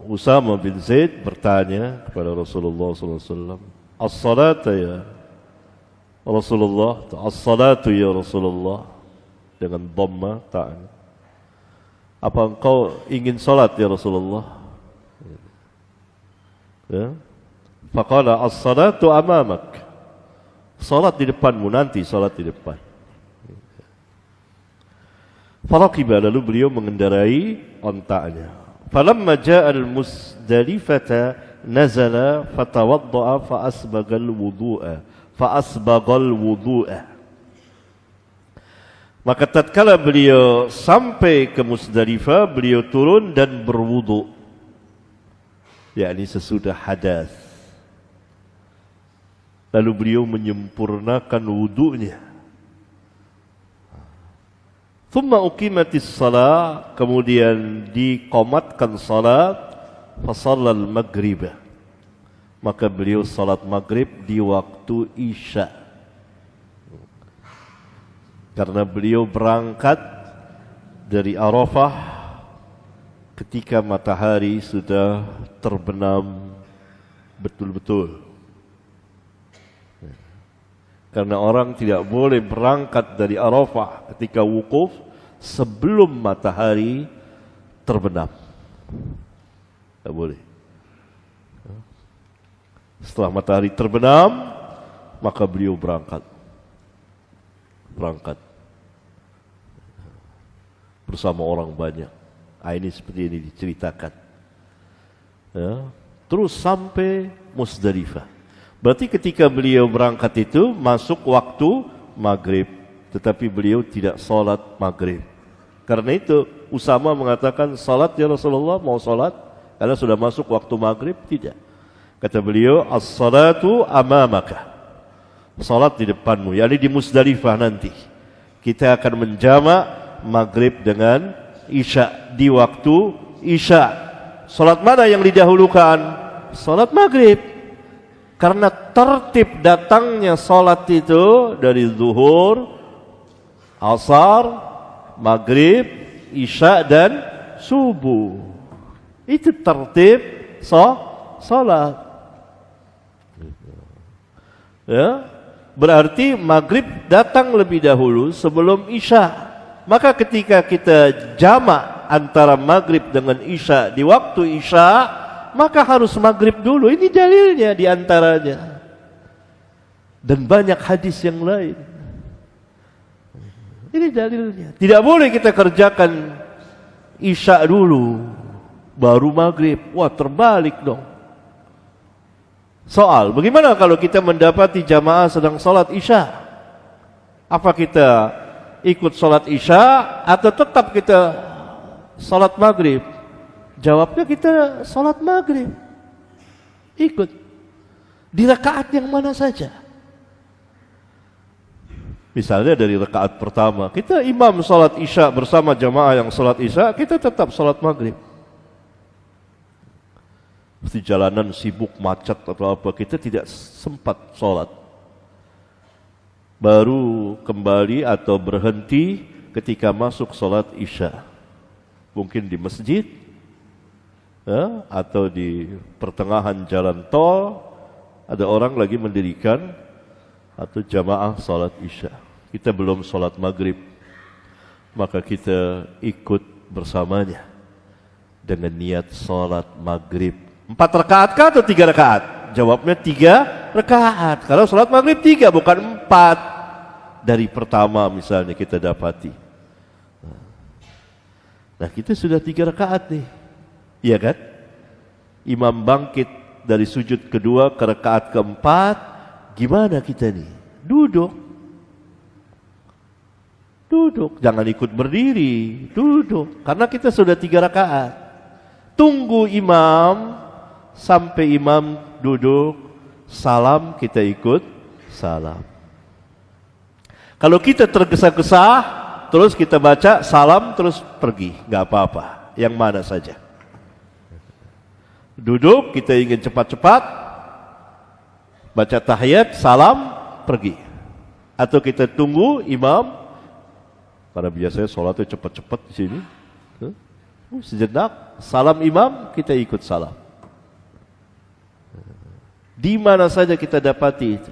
Usama bin Zaid bertanya kepada Rasulullah SAW, "As-salata ya Rasulullah, as-salatu ya Rasulullah," dengan dhamma ta'nya. "Apa engkau ingin salat ya Rasulullah?" Ya. Faqala as-salatu amamak. Salat di depanmu, nanti salat di depan. Faraqiba, lalu beliau mengendarai ontaknya. Falamma ja'a al-Musdalifata nazala fatawadda'a fa asbagal wudu'a. Maka tatkala beliau sampai ke Musdalifah, beliau turun dan berwudu, yakni sesudah hadas. Lalu beliau menyempurnakan wudunya. Thumma uqimatis salat, kemudian dikomatkan salat, fasallal maghrib. Maka beliau salat maghrib di waktu isya. Karena beliau berangkat dari Arafah ketika matahari sudah terbenam betul-betul. Karena orang tidak boleh berangkat dari Arafah ketika wukuf sebelum matahari terbenam. Tidak boleh. Setelah matahari terbenam, maka beliau berangkat bersama orang banyak. Ini seperti ini diceritakan. Ya. Terus sampai Musdalifah. Berarti ketika beliau berangkat itu masuk waktu maghrib, tetapi beliau tidak salat maghrib. Karena itu Usama mengatakan, "Salat ya Rasulullah, mau salat?" Karena sudah masuk waktu maghrib, tidak. Kata beliau, "As-salatu amamaka." Salat di depanmu, yakni di Musdalifah nanti. Kita akan menjamak maghrib dengan isya di waktu isya. Salat mana yang didahulukan? Salat maghrib. Karena tertib datangnya salat itu dari zuhur, asar, maghrib, isya dan subuh. Itu tertib salat. Ya, berarti maghrib datang lebih dahulu sebelum isya. Maka ketika kita jamak antara maghrib dengan isya di waktu isya, maka harus maghrib dulu. Ini dalilnya di antaranya. Dan banyak hadis yang lain. Ini dalilnya. Tidak boleh kita kerjakan isya dulu, baru maghrib. Wah, terbalik dong. Soal, bagaimana kalau kita mendapati jamaah sedang salat isya? Apa kita ikut salat isya atau tetap kita salat maghrib? Jawabnya kita salat maghrib. Ikut. Di rakaat yang mana saja. Misalnya dari rakaat pertama, kita imam salat isya bersama jamaah yang salat isya, kita tetap salat maghrib. Mesti jalanan sibuk, macet atau apa, kita tidak sempat salat. Baru kembali atau berhenti ketika masuk salat isya. Mungkin di masjid, ya, atau di pertengahan jalan tol ada orang lagi mendirikan atau jamaah salat isya. Kita belum salat maghrib, maka kita ikut bersamanya dengan niat salat maghrib. 4 rakaat kah atau 3 rakaat? Jawabnya 3 rakaat. Kalau salat maghrib 3 bukan 4. Dari pertama misalnya kita dapati. Nah, kita sudah 3 rakaat nih. Iya kan? Imam bangkit dari sujud kedua ke rakaat keempat, gimana kita nih? Duduk, jangan ikut berdiri, duduk. Karena kita sudah 3 rakaat. Tunggu imam sampai imam duduk, salam kita ikut salam. Kalau kita tergesa-gesa, terus kita baca salam terus pergi, nggak apa-apa, yang mana saja. Duduk, kita ingin cepat-cepat, baca tahiyat, salam, pergi. Atau kita tunggu imam, pada biasanya sholatnya cepat-cepat di sini. Sejenak, salam imam, kita ikut salam. Di mana saja kita dapati itu.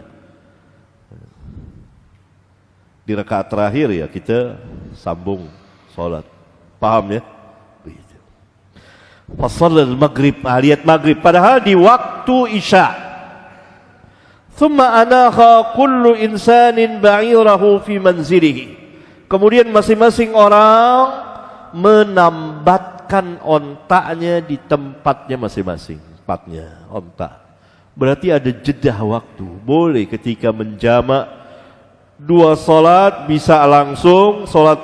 Di rakaat terakhir ya kita sambung sholat. Paham ya? Begitu. Fasallal maghrib, lihat maghrib. Padahal di waktu isya. Thumma anakha kullu insanin ba'irahu fi manzilihi. Kemudian masing-masing orang menambatkan ontaknya di tempatnya masing-masing. Tempatnya, ontak. Berarti ada jeda waktu. Boleh ketika menjamak dua solat bisa langsung solat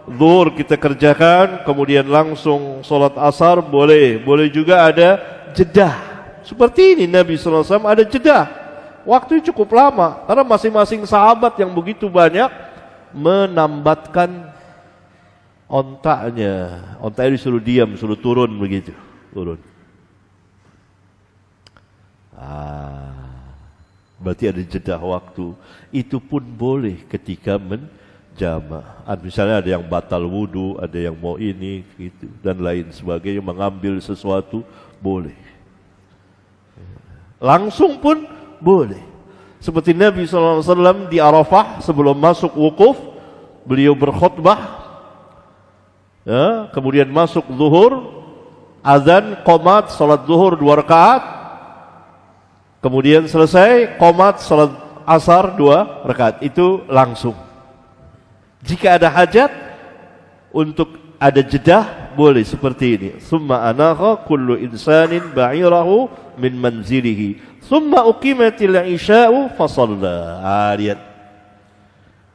zuhur kita kerjakan, kemudian langsung solat asar boleh. Boleh juga ada jeda. Seperti ini Nabi SAW ada jeda. Waktu cukup lama karena masing-masing sahabat yang begitu banyak menambatkan ontaknya. Ontaknya disuruh diam, suruh turun begitu. Turun. Berarti ada jeda waktu. Itu pun boleh ketika menjamak. Misalnya ada yang batal wudu, ada yang mau ini, gitu, dan lain sebagainya, mengambil sesuatu, boleh. Langsung pun boleh. Seperti Nabi SAW di Arafah sebelum masuk wukuf, beliau berkhutbah. Ya, kemudian masuk zuhur, azan, qomat, salat zuhur 2 rakaat. Kemudian selesai, qomat, salat asar 2 rakaat. Itu langsung. Jika ada hajat untuk ada jedah, boleh seperti ini. Summa anakha kullu insanin ba'irahu min manzilihi. Summa uqimatil isya'u fasalla. Lihat.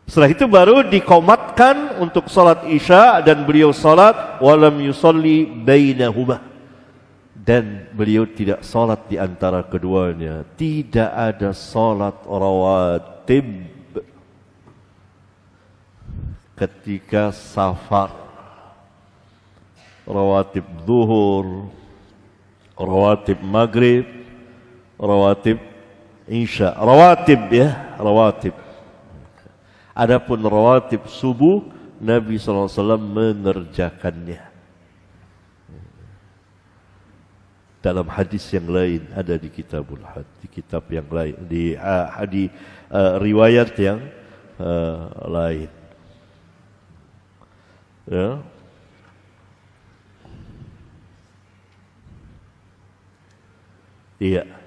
Setelah itu baru dikomatkan untuk salat isya dan beliau salat walam yusalli bainahuma. Dan beliau tidak salat di antara keduanya. Tidak ada salat rawatib ketika safar. Rawatib zuhur, rawatib maghrib, rawatib isya. Rawatib ya, rawatib. Adapun rawatib subuh, Nabi SAW mengerjakannya. Dalam hadis yang lain ada di kitabul had, di kitab yang lain, di riwayat yang lain. Ya. Iya.